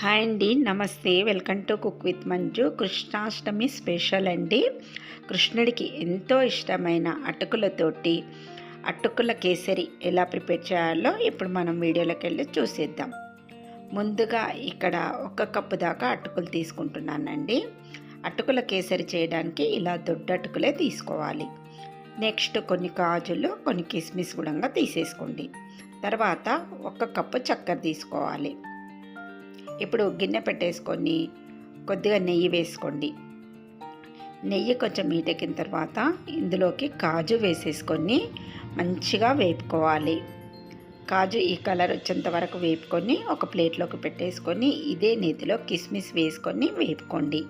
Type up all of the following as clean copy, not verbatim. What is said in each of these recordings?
Hi అండి, నమస్తే. Welcome to cook with Manju. Krishnashtami special అండి. కృష్ణుడికి ఎంతో ఇష్టమైన అటుకులతోటి అటుకుల కేసరి ఎలా ప్రిపేర్ చేయాలో ఇప్పుడు మనం వీడియోలోకి వెళ్ళి చూసేద్దాం. ముందుగా ఇక్కడ 1 కప్పు దాకా అటుకులు తీసుకుంటున్నానండి. అటుకుల కేసరి చేయడానికి ఇలా దొడ్డ అటుకులే తీసుకోవాలి. నెక్స్ట్ కొన్ని కాజులు, కొన్ని కిస్మిస్ కూడా తీసేసుకోండి. తర్వాత 1 కప్పు చక్కెర తీసుకోవాలి. ఇప్పుడు గిన్నె పెట్టేసుకొని కొద్దిగా నెయ్యి వేసుకోండి. నెయ్యి కొంచెం మీటెక్కిన తర్వాత ఇందులోకి కాజు వేసేసుకొని మంచిగా వేపుకోవాలి. కాజు ఈ కలర్ వచ్చేంత వరకు వేపుకొని ఒక ప్లేట్లోకి పెట్టేసుకొని ఇదే నేతిలో కిస్మిస్ వేసుకొని వేపుకోండి.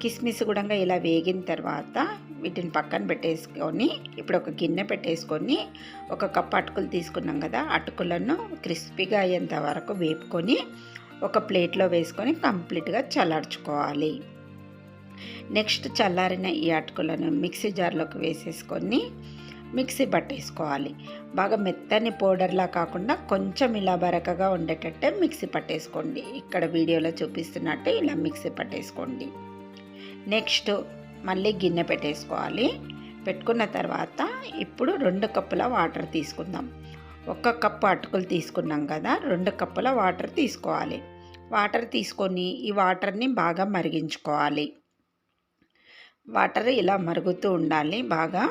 కిస్మిస్ కూడా ఇలా వేగిన తర్వాత వీటిని పక్కన పెట్టేసుకొని ఇప్పుడు ఒక గిన్నె పెట్టేసుకొని 1 కప్పు అటుకులు తీసుకున్నాం కదా, అటుకులను క్రిస్పీగా అయ్యేంత వరకు వేపుకొని ఒక ప్లేట్లో వేసుకొని కంప్లీట్గా చల్లార్చుకోవాలి. నెక్స్ట్ చల్లారిన ఈ అటుకులను మిక్సీ జార్లోకి వేసేసుకొని మిక్సీ పట్టేసుకోవాలి. బాగా మెత్తని పౌడర్లా కాకుండా కొంచెం ఇలా బరకగా ఉండేటట్టే మిక్సీ పట్టేసుకోండి. ఇక్కడ వీడియోలో చూపిస్తున్నట్టు ఇలా మిక్సీ పట్టేసుకోండి. నెక్స్ట్ మళ్ళీ గిన్నె పెట్టేసుకోవాలి. పెట్టుకున్న తర్వాత ఇప్పుడు 2 కప్పుల వాటర్ తీసుకుందాం. 1 కప్పు అటుకులు తీసుకున్నాం కదా, 2 కప్పుల వాటర్ తీసుకోవాలి. వాటర్ తీసుకొని ఈ వాటర్ని బాగా మరిగించుకోవాలి. వాటర్ ఇలా మరుగుతూ ఉండాలి బాగా.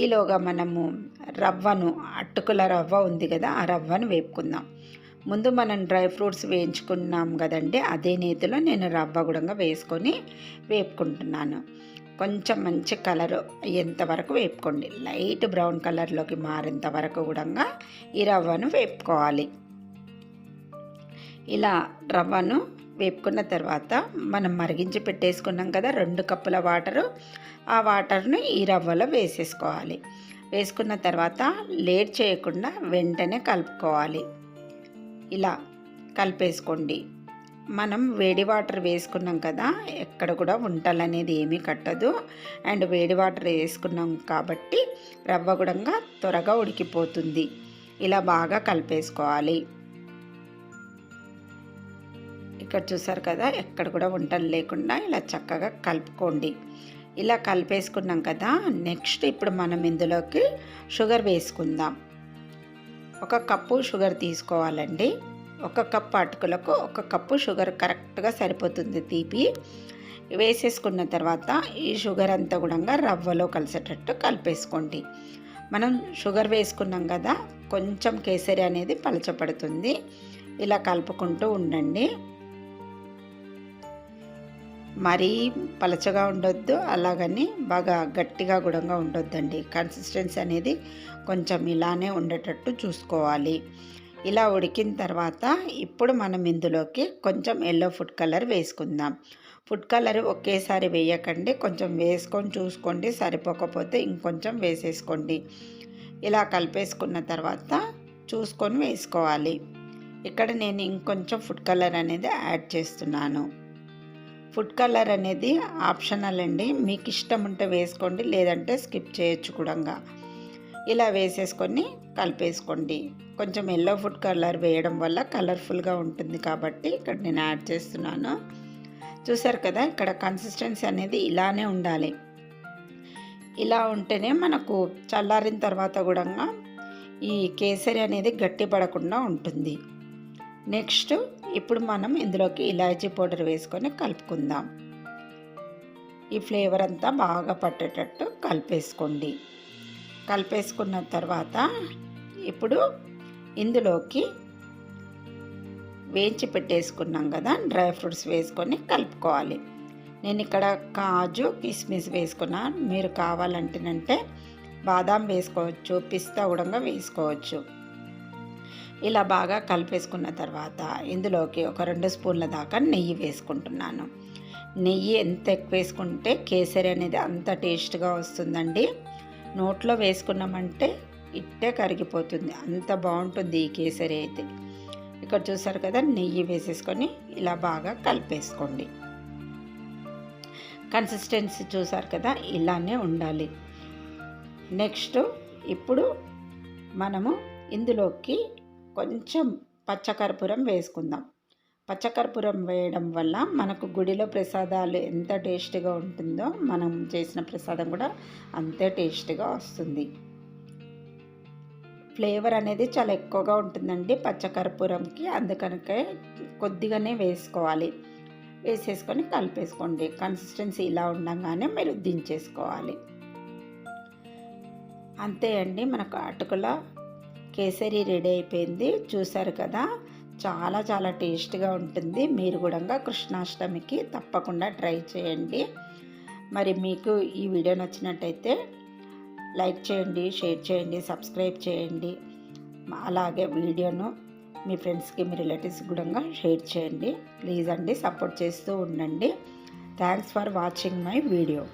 ఈలోగా మనము రవ్వను, అటుకుల రవ్వ ఉంది కదా, ఆ రవ్వను వేపుకుందాం. ముందు మనం డ్రై ఫ్రూట్స్ వేయించుకున్నాం కదండి, అదే నేతిలో నేను రవ్వ కూడా వేసుకొని వేపుకుంటున్నాను. కొంచెం మంచి కలర్ అయ్యేంత వరకు వేపుకోండి. లైట్ బ్రౌన్ కలర్లోకి మారేంత వరకు కూడా ఈ రవ్వను వేపుకోవాలి. ఇలా రవ్వను వేపుకున్న తర్వాత మనం మరిగించి పెట్టేసుకున్నాం కదా 2 కప్పుల వాటరు, ఆ వాటర్ను ఈ రవ్వలో వేసేసుకోవాలి. వేసుకున్న తర్వాత లేట్ చేయకుండా వెంటనే కలుపుకోవాలి. ఇలా కలిపేసుకోండి. మనం వేడి వాటర్ వేసుకున్నాం కదా, ఎక్కడ కూడా ఉంటలు అనేది ఏమీ కట్టదు. అండ్ వేడి వాటర్ వేసుకున్నాం కాబట్టి రవ్వ కూడా త్వరగా ఉడికిపోతుంది. ఇలా బాగా కలిపేసుకోవాలి. ఇక్కడ చూసారు కదా, ఎక్కడ కూడా వంటలు లేకుండా ఇలా చక్కగా కలుపుకోండి. ఇలా కలిపేసుకున్నాం కదా, నెక్స్ట్ ఇప్పుడు మనం ఇందులోకి షుగర్ వేసుకుందాం. 1 కప్పు షుగర్ తీసుకోవాలండి. 1 కప్పు అటుకులకు 1 కప్పు షుగర్ కరెక్ట్గా సరిపోతుంది తీపి. వేసేసుకున్న తర్వాత ఈ షుగర్ అంతా కూడా రవ్వలో కలిసేటట్టు కలిపేసుకోండి. మనం షుగర్ వేసుకున్నాం కదా, కొంచెం కేసరి అనేది పలచపడుతుంది. ఇలా కలుపుకుంటూ ఉండండి. మరీ పలచగా ఉండొద్దు, అలాగని బాగా గట్టిగా కూడా ఉండొద్దండి. కన్సిస్టెన్సీ అనేది కొంచెం ఇలానే ఉండేటట్టు చూసుకోవాలి. ఇలా ఉడికిన తర్వాత ఇప్పుడు మనం ఇందులోకి కొంచెం ఎల్లో ఫుడ్ కలర్ వేసుకుందాం. ఫుడ్ కలర్ ఒకేసారి వేయకండి, కొంచెం వేసుకొని చూసుకోండి. సరిపోకపోతే ఇంకొంచెం వేసేసుకోండి. ఇలా కలిపేసుకున్న తర్వాత చూసుకొని వేసుకోవాలి. ఇక్కడ నేను ఇంకొంచెం ఫుడ్ కలర్ అనేది యాడ్ చేస్తున్నాను. ఫుడ్ కలర్ అనేది ఆప్షనల్ అండి, మీకు ఇష్టం ఉంటే వేసుకోండి, లేదంటే స్కిప్ చేయొచ్చు కూడా. ఇలా వేసేసుకొని కలిపేసుకోండి. కొంచెం ఎల్లో ఫుడ్ కలర్ వేయడం వల్ల కలర్ఫుల్గా ఉంటుంది కాబట్టి ఇక్కడ నేను యాడ్ చేస్తున్నాను. చూసారు కదా, ఇక్కడ కన్సిస్టెన్సీ అనేది ఇలానే ఉండాలి. ఇలా ఉంటేనే మనకు చల్లారిన తర్వాత కూడా ఈ కేసరి అనేది గట్టి పడకుండా ఉంటుంది. నెక్స్ట్ ఇప్పుడు మనం ఇందులోకి ఇలాచీ పౌడర్ వేసుకొని కలుపుకుందాం. ఈ ఫ్లేవర్ అంతా బాగా పట్టేటట్టు కలిపేసుకోండి. కలిపేసుకున్న తర్వాత ఇప్పుడు ఇందులోకి వేయించి పెట్టేసుకున్నాం కదా డ్రై ఫ్రూట్స్ వేసుకొని కలుపుకోవాలి. నేను ఇక్కడ కాజు, కిస్మిస్ వేసుకున్నా. మీరు కావాలంటేనంటే బాదాం వేసుకోవచ్చు, పిస్తా కూడా వేసుకోవచ్చు. ఇలా బాగా కలిపేసుకున్న తర్వాత ఇందులోకి ఒక 2 స్పూన్ల దాకా నెయ్యి వేసుకుంటున్నాను. నెయ్యి ఎంత ఎక్కువ వేసుకుంటే కేసరి అనేది అంత టేస్ట్గా వస్తుందండి. నోట్లో వేసుకున్నామంటే ఇట్టే కరిగిపోతుంది, అంత బాగుంటుంది ఈ కేసరి అయితే. ఇక్కడ చూసారు కదా, నెయ్యి వేసేసుకొని ఇలా బాగా కలిపేసుకోండి. కన్సిస్టెన్సీ చూసారు కదా, ఇలానే ఉండాలి. నెక్స్ట్ ఇప్పుడు మనము ఇందులోకి కొంచెం పచ్చకర్పూరం వేసుకుందాం. పచ్చకర్పూరం వేయడం వల్ల మనకు గుడిలో ప్రసాదాలు ఎంత టేస్ట్గా ఉంటుందో మనం చేసిన ప్రసాదం కూడా అంతే టేస్ట్గా వస్తుంది. ఫ్లేవర్ అనేది చాలా ఎక్కువగా ఉంటుందండి పచ్చకర్పూరంకి, అందుకనకే కొద్దిగానే వేసుకోవాలి. వేసేసుకొని కలిపేసుకోండి. కన్సిస్టెన్సీ ఇలా ఉండగానే మీరు దించేసుకోవాలి. అంతే అండి, మనకు అటుకుల కేసరి రెడీ అయిపోయింది. చూసారు కదా, చాలా చాలా టేస్ట్గా ఉంటుంది. మీరు కూడా కృష్ణాష్టమికి తప్పకుండా ట్రై చేయండి. మరి మీకు ఈ వీడియో నచ్చినట్టయితే లైక్ చేయండి, షేర్ చేయండి, సబ్స్క్రైబ్ చేయండి. అలాగే వీడియోను మీ ఫ్రెండ్స్కి, మీ రిలేటివ్స్కి కూడా షేర్ చేయండి. ప్లీజ్ అండి, సపోర్ట్ చేస్తూ ఉండండి. Thanks for watching my video.